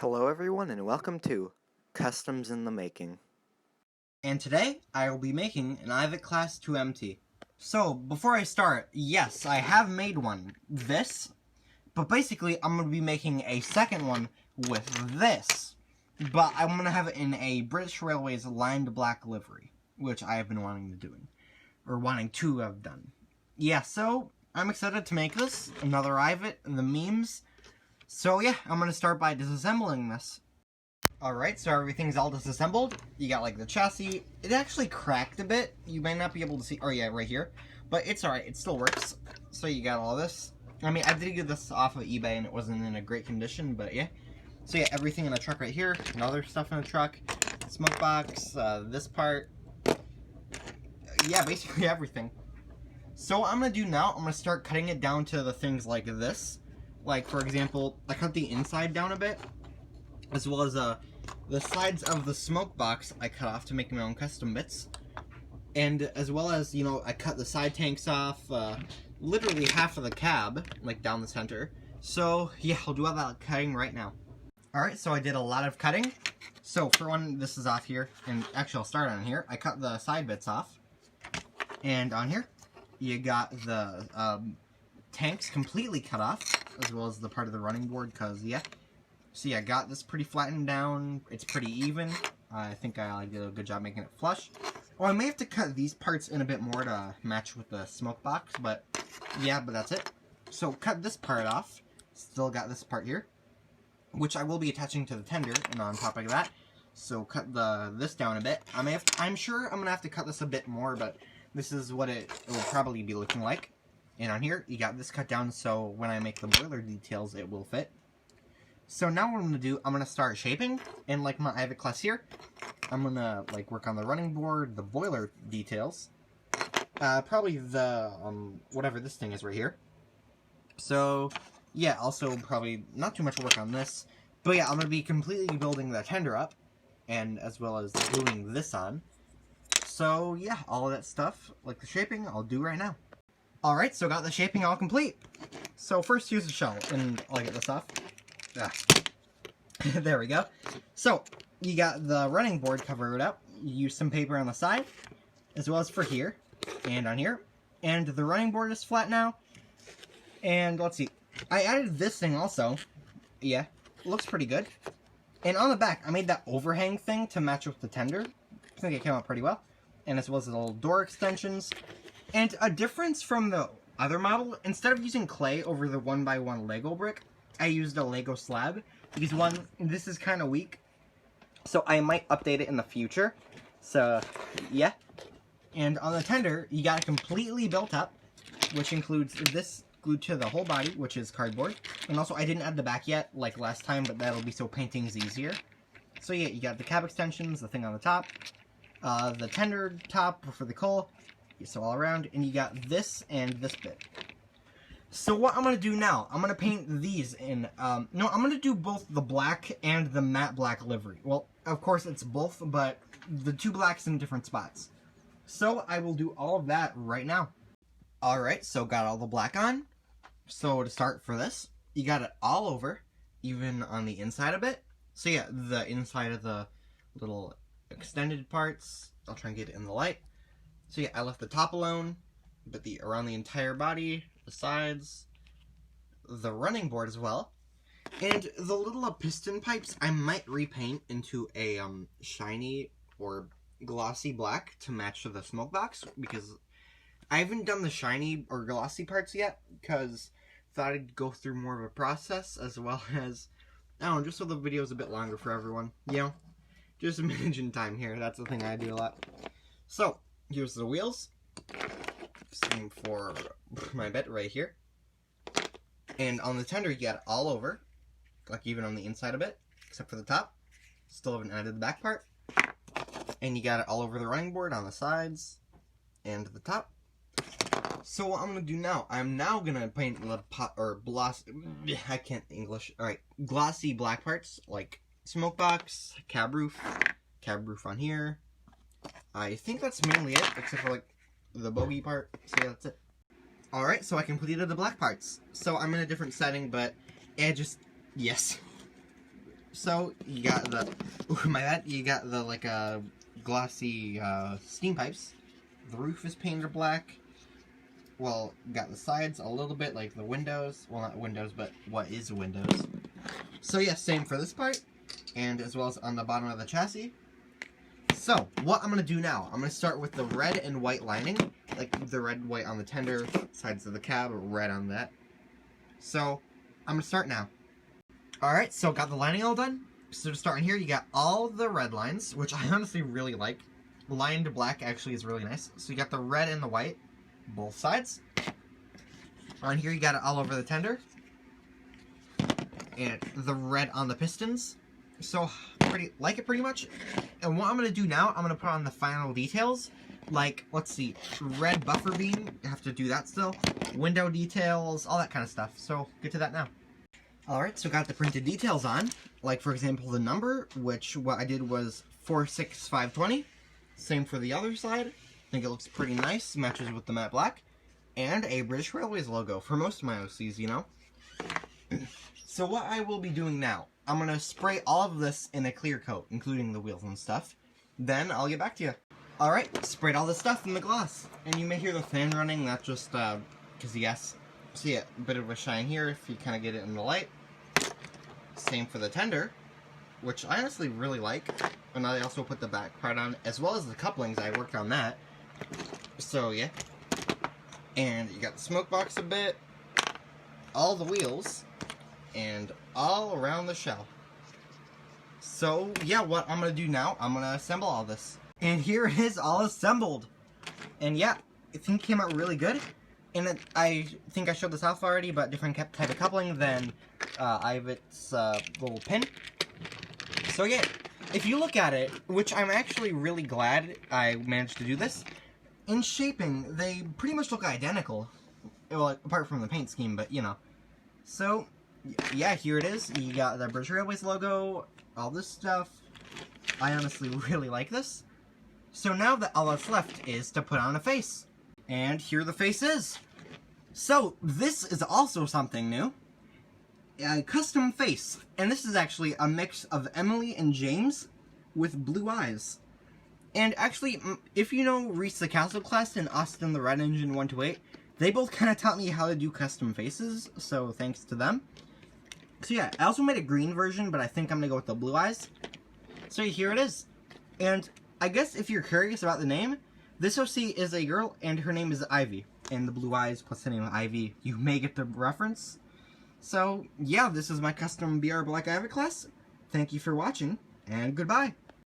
Hello everyone and welcome to Customs in the Making. And today, I will be making an Ivatt Class 2MT. So, before I start, yes, I have made one, this, but basically I'm going to be making a second one with this, but I'm going to have it in a British Railways lined black livery, which I have been wanting to have done. Yeah, so, I'm excited to make this, another Ivatt, the memes. So yeah, I'm going to start by disassembling this. Alright, so everything's all disassembled. You got like the chassis. It actually cracked a bit. You might not be able to see. Oh yeah, right here. But it's alright, it still works. So you got all this. I mean, I did get this off of eBay and it wasn't in a great condition, but yeah. So yeah, everything in the truck right here. And other stuff in the truck. Smoke box, this part. Yeah, basically everything. So what I'm going to do now, I'm going to start cutting it down to the things like this. Like, for example, I cut the inside down a bit, as well as the sides of the smoke box I cut off to make my own custom bits. And as well as, you know, I cut the side tanks off, literally half of the cab, like down the center. So, yeah, I'll do all that cutting right now. Alright, so I did a lot of cutting. So, for one, this is off here, and actually I'll start on here. I cut the side bits off. And on here, you got the tanks completely cut off, as well as the part of the running board, because, yeah. So yeah, I got this pretty flattened down. It's pretty even. I think I did a good job making it flush. Oh, I may have to cut these parts in a bit more to match with the smoke box, but yeah, but that's it. So cut this part off. Still got this part here, which I will be attaching to the tender, and on top of that, so cut this down a bit. I'm sure I'm gonna have to cut this a bit more, but this is what it will probably be looking like. And on here, you got this cut down, so when I make the boiler details, it will fit. So now what I'm going to do, I'm going to start shaping, and like my Ivatt class here, I'm going to like work on the running board, the boiler details, probably the, whatever this thing is right here. So, yeah, also probably not too much work on this, but yeah, I'm going to be completely building the tender up, and as well as gluing this on. So yeah, all of that stuff, like the shaping, I'll do right now. Alright, so got the shaping all complete. So first here's the shell, and I'll get this off. There we go. So, you got the running board covered up. You use some paper on the side, as well as for here, and on here. And the running board is flat now. And let's see. I added this thing also. Yeah, looks pretty good. And on the back, I made that overhang thing to match with the tender. I think it came out pretty well. And as well as the little door extensions. And a difference from the other model, instead of using clay over the 1x1 Lego brick, I used a Lego slab, because one, this is kind of weak, so I might update it in the future, so, yeah. And on the tender, you got it completely built up, which includes this glued to the whole body, which is cardboard, and also I didn't add the back yet, like last time, but that'll be so painting's easier. So yeah, you got the cab extensions, the thing on the top, the tender top for the coal, so all around, and you got this and this bit. So what I'm going to do now, I'm going to paint these in, no, I'm going to do both the black and the matte black livery. Well, of course it's both, but the two blacks in different spots. So I will do all of that right now. Alright, so got all the black on. So to start for this, you got it all over, even on the inside a bit. So yeah, the inside of the little extended parts, I'll try and get it in the light. So yeah, I left the top alone, but around the entire body, the sides, the running board as well, and the little piston pipes I might repaint into a shiny or glossy black to match the smoke box, because I haven't done the shiny or glossy parts yet, because I thought I'd go through more of a process, as well as, I don't know, just so the video's a bit longer for everyone, you know, just managing time here, that's the thing I do a lot. So, here's the wheels. Same for my bit right here. And on the tender, you got it all over. Like even on the inside a bit, except for the top. Still haven't added the back part. And you got it all over the running board on the sides and the top. So what I'm going to do now, I'm now going to paint the I can't English. Alright, glossy black parts, like smoke box, cab roof on here. I think that's mainly it, except for like the bogey part, so yeah, that's it. Alright, so I completed the black parts. So I'm in a different setting, but yes. So you got the, you got the like glossy steam pipes. The roof is painted black. Well, got the sides a little bit like the windows. Well, not windows, but what is windows. So yeah, same for this part, and as well as on the bottom of the chassis. So, what I'm going to do now, I'm going to start with the red and white lining, like the red white on the tender, sides of the cab, red on that. So, I'm going to start now. Alright, so got the lining all done. So to start in here, you got all the red lines, which I honestly really like. Lined black actually is really nice. So you got the red and the white, both sides. On here you got it all over the tender. And the red on the pistons. So, like it pretty much. And what I'm going to do now, I'm going to put on the final details. Like, let's see, red buffer beam, you have to do that still. Window details, all that kind of stuff. So, get to that now. Alright, so got the printed details on. Like, for example, the number, which what I did was 46520. Same for the other side. I think it looks pretty nice, matches with the matte black. And a British Railways logo for most of my OCs, you know. So what I will be doing now, I'm going to spray all of this in a clear coat, including the wheels and stuff. Then I'll get back to you. Alright, sprayed all this stuff in the gloss. And you may hear the fan running, that's just because yes. See a bit of a shine here if you kind of get it in the light. Same for the tender, which I honestly really like. And I also put the back part on, as well as the couplings, I worked on that. So yeah. And you got the smoke box a bit, all the wheels, and all around the shell. So yeah, what I'm going to do now, I'm going to assemble all this. And here it is all assembled. And yeah, I think it came out really good. And I think I showed this off already, but different type of coupling than Ivatt's little pin. So yeah, if you look at it, which I'm actually really glad I managed to do this, in shaping, they pretty much look identical. Well, apart from the paint scheme, but you know. So, yeah, here it is. You got the British Railways logo, all this stuff. I honestly really like this. So now all that's left is to put on a face. And here the face is. So, this is also something new. A custom face. And this is actually a mix of Emily and James with blue eyes. And actually, if you know Reece the Castle class and Austin the Red Engine 128, they both kind of taught me how to do custom faces, so thanks to them. So yeah, I also made a green version, but I think I'm going to go with the blue eyes. So here it is. And I guess if you're curious about the name, this OC is a girl, and her name is Ivy. And the blue eyes plus the name Ivy, you may get the reference. So, yeah, this is my custom BR Black Ivatt class. Thank you for watching, and goodbye.